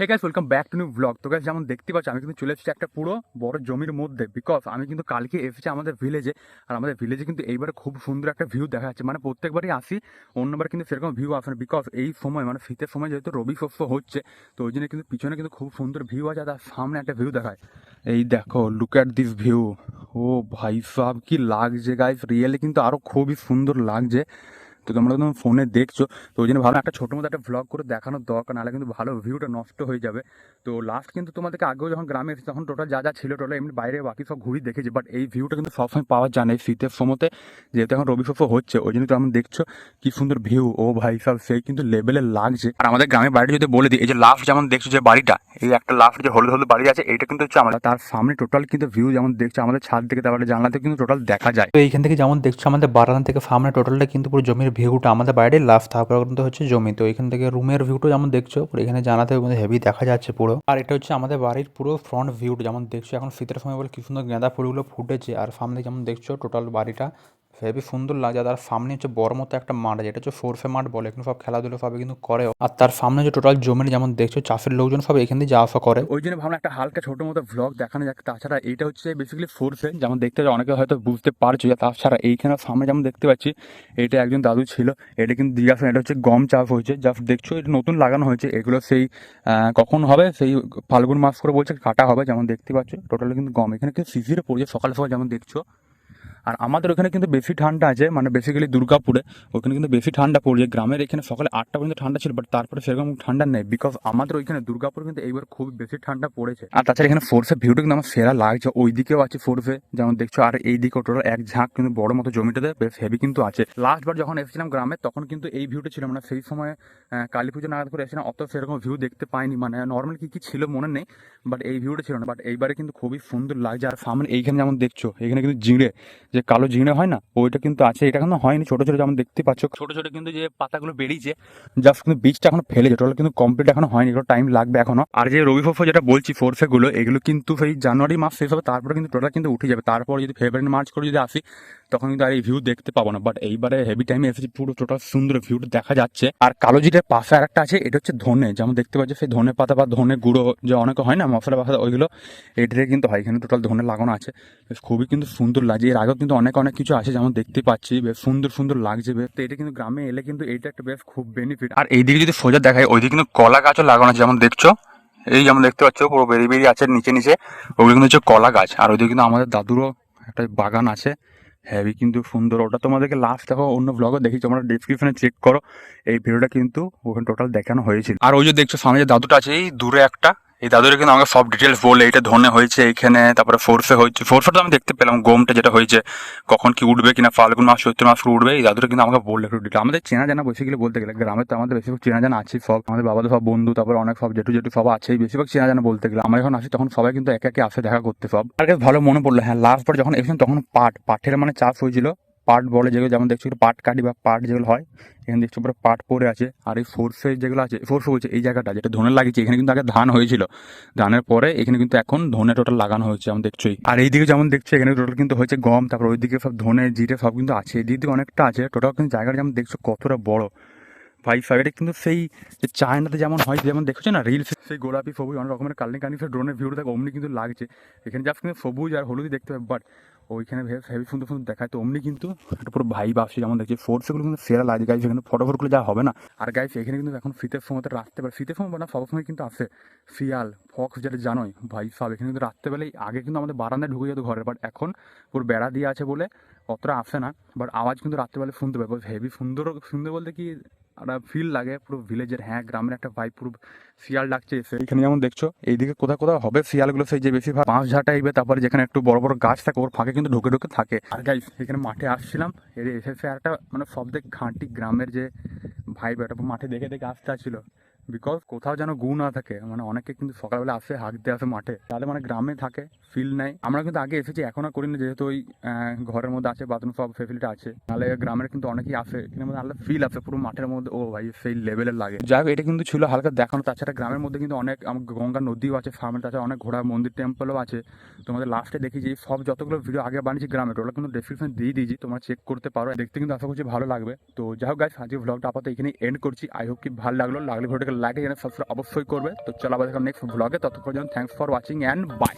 Hey guys, welcome back to new blog. তো guys, যেমন দেখতে পাচ্ছ আমি কিন্তু চলে এসেছি একটা পুরো বড় জমির মধ্যে, বিকজ আমি কিন্তু কালকে এসেছি আমাদের ভিলেজে। আর আমাদের ভিলেজে কিন্তু এইবারে খুব সুন্দর একটা ভিউ দেখা যাচ্ছে। মানে প্রত্যেকবারই আসি, অন্যবার কিন্তু সেরকম ভিউ আসে না, বিকজ এই সময় মানে শীতের সময় যেহেতু রবি শস্য হচ্ছে, তো ওই জন্য কিন্তু পিছনে কিন্তু খুব সুন্দর ভিউ আছে। তার সামনে একটা ভিউ দেখায়, এই দেখো, লুক অ্যাট দিস ভিউ। ও ভাই সাব, কি লাগছে গাইস, রিয়েলি কিন্তু আরও খুবই সুন্দর লাগছে। তো তোমরা তো ফোনে দেখছো, তো ওই জন্য ভালো একটা ছোটো মতো একটা ভ্লগ করে দেখানোর দরকার, নাহলে কিন্তু ভালো ভিউটা নষ্ট হয়ে যাবে। তো লাস্ট কিন্তু তোমাদেরকে আগেও যখন গ্রামে এসেছি তখন টোটাল যা ছিল টোটাল এমনি বাইরে বাকি সব ঘুরি দেখেছি, বাট এই ভিউটা কিন্তু সবসময় পাওয়া যায় না এই শীতের সময়তে, যেহেতু এখন রবি শস্য হচ্ছে। ওই জন্য তো আমি দেখছো কি সুন্দর ভিউ। ও ভাই সব সেই কিন্তু লেভেলে লাগছে। আর আমাদের গ্রামের বাড়িটা যদি বলে দিই, এই যে লাস্ট যেমন দেখছো যে বাড়িটা, এই একটা লাস্ট যে হলুদ হলুদ বাড়ি আছে, এইটা কিন্তু হচ্ছে আমরা, তার সামনে টোটাল কিন্তু ভিউ যেমন দেখছো আমাদের ছাদ থেকে, তারপরে জানলাতে কিন্তু টোটাল দেখা যায়। তো এইখান থেকে যেমন দেখছো আমাদের বারান্দা থেকে সামনে টোটালটা কিন্তু পুরো জমির ভিউটা আমাদের বাইরের লাস্ট, তারপর কিন্তু হচ্ছে জমি। তো এখান থেকে রুমের ভিউটা যেমন দেখছো পুরো এখানে জানা থেকে হেভি দেখা যাচ্ছে পুরো। আর এটা হচ্ছে আমাদের বাড়ির পুরো ফ্রন্ট ভিউটা, যেমন দেখছো এখন শীতের সময় বলে কি সুন্দর গাঁদা ফুলগুলো ফুটেছে। আর সামনে যেমন দেখছো টোটাল বাড়িটা হেভি সুন্দর লাগছে। আর তার সামনে হচ্ছে বড় মতো একটা মাঠ আছে, যেটা হচ্ছে ফোরফে মাঠ বলে, এখানে সব খেলাধুলো সব কিন্তু করেও। আর তার সামনে যে টোটাল জমির যেমন দেখছো চাষের লোকজন সব এখান দিয়ে যাওয়া আসা করে। তো ওই জন্য ভাবলাম একটা হালকা ছোটো মতো ভ্লগ দেখানো যাক। তাছাড়া এইটা হচ্ছে বেসিক্যালি ফোর্সে, যেমন দেখতে পাচ্ছি অনেকে হয়তো বুঝতে পারছো। তাছাড়া এইখানে সামনে যেমন দেখতে পাচ্ছি, এটা একজন দাদু ছিল, এটা কিন্তু দিয়ে আসেন, এটা হচ্ছে গম চাষ হয়েছে, জাস্ট দেখছো এটা নতুন লাগানো হয়েছে। এগুলো সেই কখন হবে, সেই ফাল্গুন মাস করে বলছে কাটা হবে। যেমন দেখতে পাচ্ছ টোটালি কিন্তু গম, এখানে কিন্তু শিশিরে পড়ছে সকাল সকাল যেমন দেখছো। আর আমাদের ওখানে কিন্তু বেশি ঠান্ডা আছে, মানে বেসিক্যালি দুর্গাপুরে ওখানে কিন্তু বেশি ঠান্ডা পড়ছে। গ্রামের এখানে সকালে 8টা পর্যন্ত ঠান্ডা ছিল, বাট তারপরে সেরকম ঠান্ডা নেই, বিকজ আমাদের ওইখানে দুর্গাপুর কিন্তু এইবার খুব বেশি ঠান্ডা পড়েছে। আর তাছাড়া এখানে ফোর্সের ভিউটা কিন্তু আমার সেরা লাগছে, ওই দিকেও আছে ফোর্সে যেমন দেখছো, আর এই দিকেও টোটাল এক ঝাঁক কিন্তু বড় মতো জমিটাতে বেশ হেভি কিন্তু আছে। লাস্ট বার যখন এসেছিলাম গ্রামে তখন কিন্তু এই ভিউটা ছিল, মানে সেই সময় কালী পুজো নাগাদ করে এসেছিলাম, অত সেরকম ভিউ দেখতে পাইনি, মানে নর্মাল কি কি ছিল মনে নেই, বাট এই ভিউটা ছিল না। বাট এইবারে কিন্তু খুবই সুন্দর লাগছে। আর সামনে এইখানে যেমন দেখছো, এখানে কিন্তু জিঁড়ে, যে কালো ঝিঙে হয় না, ওইটা কিন্তু আছে। এটা কিন্তু হয়নি, ছোট ছোট যেমন দেখতে পাচ্ছ, ছোট ছোট কিন্তু যে পাতাগুলো বেরিয়েছে, জাস্ট কিন্তু বীজটা এখনো ফেলেছে, টোটাল কিন্তু কমপ্লিট এখনো হয়নি, এগুলো টাইম লাগবে এখনো। আর যে রবি ফসল যেটা বলছি ফোরফে গুলো, এগুলো কিন্তু সেই জানুয়ারি মাস শেষ হবে, তারপরে কিন্তু টোটাল কিন্তু উঠে যাবে। তারপর যদি ফেব্রুয়ারি মার্চ করে যদি আসি তখন কিন্তু আর এই ভিউ দেখতে পাবো না। বাট এইবারে হেভি টাইমে এসেছি, পুরো টোটাল সুন্দর ভিউটা দেখা যাচ্ছে। আর কালো জিরের পাশে আর একটা আছে, এটা হচ্ছে ধনে, যেমন দেখতে পাচ্ছ সেই ধনে পাতা বা ধনে গুঁড়ো যে অনেকে হয় না মশলা পাতা, ওইগুলো এটাতে কিন্তু হয়। এখানে টোটাল ধনে লাগানো আছে, বেশ খুবই কিন্তু সুন্দর লাগছে। এর আগেও কিন্তু অনেক অনেক কিছু আছে যেমন দেখতে পাচ্ছি, বেশ সুন্দর সুন্দর লাগছে বেশ। তো এটা কিন্তু গ্রামে এলে কিন্তু এটা একটা বেশ খুব বেনিফিট। আর এইদিকে যদি সোজা দেখায়, ওইদিকে কিন্তু কলা গাছও লাগানো আছে, যেমন দেখছো, এই যেমন দেখতে পাচ্ছ পুরো বেরিয়ে বেরিয়ে আছে নিচে নিচে, ওগুলো কিন্তু হচ্ছে কলা গাছ। আর ওইদিকে কিন্তু আমাদের দাদুরও একটা বাগান আছে, হেভি কিন্তু সুন্দর। ওটা তোমাদেরকে লাস্ট দেখো অন্য ব্লগে দেখি, তোমরা ডিসক্রিপশনে চেক করো, এই ভিডিওটা কিন্তু ওখানে টোটাল দেখানো হয়েছিল। আর ওই যে দেখছো সামনে যে দাদুটা আছে এই দূরে একটা, এই দাদুরা কিন্তু আমাকে সব ডিটেলস বলে, এটা ধনে হয়েছে এইখানে, তারপরে ফোরফে হয়েছে। ফোরফে তো আমি দেখতে পেলাম, গমটা যেটা হয়েছে কখন কি উঠবে কিনা, ফাল্গুন মাস চৈত্র মাস করে উঠবে, এই দাদুরা কিন্তু আমাকে বললে একটু ডিটেল। আমাদের চেনা জানা বেসিক্যালি বলতে গেলে গ্রামে তো আমাদের বেশিরভাগ চেনা জানা আছে সব, আমাদের বাবাদের সব বন্ধু, তারপরে অনেক সব জেঠু জেঠু সব আছেই, বেশিরভাগ চেনা জানা বলতে গেলে। আমরা যখন আসি তখন সবাই কিন্তু একে একে আসে দেখা করতে সব। আর কাছে ভালো মনে পড়লো, হ্যাঁ লাস্ট বার যখন এসেছিলাম তখন পাটের মানে চাষ হয়েছিল। পাট বলে যেগুলো, যেমন দেখছো পাট কাটি বা পাট যেগুলো হয়, এখানে দেখছো পুরো পাট পড়ে আছে। আর এই ফোর্সে যেগুলো আছে, ফোর্সে বলছে এই জায়গাটা যেটা ধনে লাগিয়েছে, এখানে কিন্তু আগে ধান হয়েছিল, ধানের পরে এখানে কিন্তু এখন ধনে টোটাল লাগানো হয়েছে যেমন দেখছোই। আর এইদিকে যেমন দেখছো এখানে টোটাল কিন্তু হয়েছে গম, তারপর ওইদিকে সব ধনে জিরে সব কিন্তু আছে, এদিকে অনেকটা আছে টোটাল। কিন্তু জায়গাটা যেমন দেখছো কতটা বড় ভাই সাইডে, কিন্তু সেই যে চায়নাতে যেমন হয়, যেমন দেখছো না রিলস, সেই গোলাপি সবুজ অনেক রকমের কালারিং কালারিং ড্রোনের ভিউটা থাকে, অমনি কিন্তু লাগছে। এখানে জাস্ট কিন্তু সবুজ আর হলুদই দেখতে পাবে, বাট ওইখানে হেভি সুন্দর সুন্দর দেখায়, তো অমনি কিন্তু একটা পুরো ভাই আসছে। যেমন দেখছি ফোর্সগুলো কিন্তু সেরা লাগে গাইছে, এখানে ফটোফটগুলো যা হবে না। আর গাইছে এখানে কিন্তু এখন শীতের সময়তে রাত্রেবেলা, শীতের সময় না সবসময় কিন্তু আসে শিয়াল ফক্স, যেটা জানোই ভাই সব। এখানে কিন্তু রাত্রেবেলায় আগে কিন্তু আমাদের বারান্দায় ঢুকে যেত ঘরে, বাট এখন পুরো বেড়া দিয়ে আছে বলে অতটা আসে না, বাট আওয়াজ কিন্তু রাত্রেবেলা শুনতে পাবে। হেভি সুন্দর, সুন্দর বলতে কি একটা ফিল লাগে পুরো ভিলেজের, হ্যাঁ গ্রামের একটা ভাই, পুরো শিয়াল ডাকছে এসে। এখানে যেমন দেখছো এইদিকে কোথাও কোথাও হবে শিয়ালগুলো, সেই যে বেশিরভাগ বাঁশ ঝাঁটা এইবে, তারপরে যেখানে একটু বড় বড় গাছ থাকে ওর ফাঁকে কিন্তু ঢুকে ঢুকে থাকে। আর গাইস এখানে মাঠে আসছিলাম, এর এসে একটা মানে সব থেকে ঘাঁটি গ্রামের যে ভাই বেটা মাঠে দেখে দেখে আসতে আসছিল, বিকজ কোথাও যেন গু না থাকে। মানে অনেকে কিন্তু সকালবেলা আসে হাঁকতে আসে মাঠে, তাহলে মানে গ্রামে থাকে ফিল নাই। আমরা কিন্তু আগে এসেছি, এখন আর করি না, যেহেতু ওই ঘরের মধ্যে আছে বাথরুম সব ফেসিলিটি আছে, নাহলে গ্রামের কিন্তু অনেকেই আসে, এখানে মধ্যে আলাদা ফিল আছে পুরো মাঠের মধ্যে। ও ভাই সেই লেভেলের লাগে। যাই হোক, এটা কিন্তু ছিল হালকা দেখানো। তাছাড়া গ্রামের মধ্যে কিন্তু অনেক গঙ্গা নদীও আছে ফার্মের, তাছাড়া অনেক ঘোড়া মন্দির টেম্পলও আছে। তোমাদের লাস্টে দেখি যে সব যতগুলো ভিডিও আগে বানিয়েছি গ্রামের, ওগুলো কিন্তু ডেসক্রিপশন দিয়ে দিয়েছি, তোমরা চেক করতে পারো, দেখতে কিন্তু আশা করছি ভালো লাগবে। তো যাই হোক গাইস, আজকে ভ্লগটা আপাতত এখানে এন্ড করছি। আই হোপ কি ভালো লাগলো, লাগলে ভিডিওটাকে লাইক চ্যানেল সাবস্ক্রাইব অবশ্যই করবে। তো চলো আবার দেখো নেক্সট ব্লগে, ততক্ষণ thanks for watching and by.